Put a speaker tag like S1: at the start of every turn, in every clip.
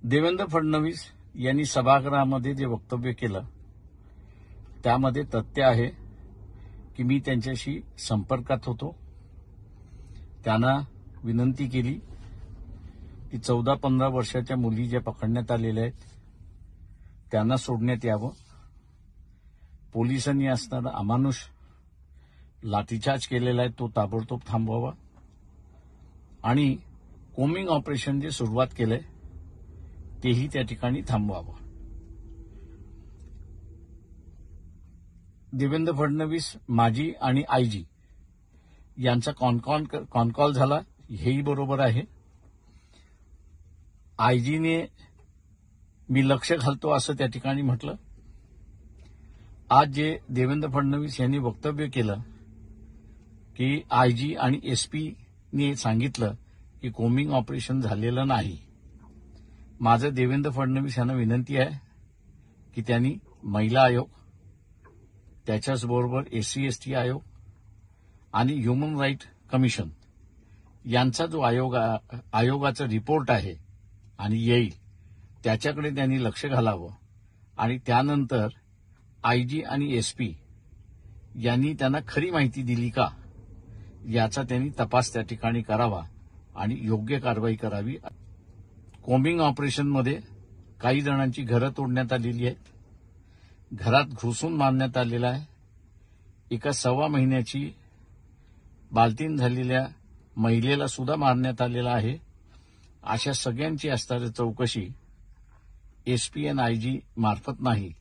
S1: देवेंद्र फडणवीस यांनी सभागृहामध्ये जे वक्तव्य केलं त्यामध्ये तथ्य आहे की मी त्यांच्याशी संपर्कात होतो. त्यांना विनंती केली की 14-15 वर्षाच्या मुली ज्या पकडण्यात आलेल्या आहेत त्यांना सोडण्यात यावं. पोलिसांनी असणारा अमानुष लाठीचार्ज केलेला आहे तो ताबडतोब थांबवावा आणि कोमिंग ऑपरेशन जे सुरुवात केलंय तेही त्या ठिकाणी थांबवावं. देवेंद्र फडणवीस माजी आणि आयजी यांचा कॉल झाला हेही बरोबर आहे. आयजीने मी लक्ष घालतो असं त्या ठिकाणी म्हटलं. आज जे देवेंद्र फडणवीस यांनी वक्तव्य केलं की आयजी आणि एसपीने सांगितलं की कोमिंग ऑपरेशन झालेलं नाही. माझं देवेंद्र फडणवीस यांना विनंती आहे की त्यांनी महिला आयोग, त्याच्याचबरोबर SC/ST आयोग आणि ह्युमन राईट कमिशन यांचा जो आयोगाचा रिपोर्ट आहे आणि येईल त्याच्याकडे त्यांनी लक्ष घालावं आणि त्यानंतर आयजी आणि एसपी यांनी त्यांना खरी माहिती दिली का याचा त्यांनी तपास त्या ठिकाणी करावा आणि योग्य कारवाई करावी. कोमिंग ऑपरेशनमध्ये काही जणांची घरं तोडण्यात आलेली आहेत. घरात घुसून मारण्यात आलेला आहे. एका 1.25 महिन्याची बालतीन झालेल्या महिलेला सुद्धा मारण्यात आलेला आहे. अशा सगळ्यांची असणारी चौकशी एसपी आणि आयजी मार्फत नाही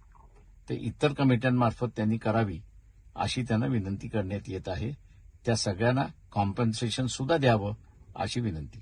S1: तर इतर कमिट्यांमार्फत त्यांनी करावी अशी त्यांना विनंती करण्यात येत आहे. त्या सगळ्यांना कॉम्पन्सेशन सुद्धा द्यावं अशी विनंती.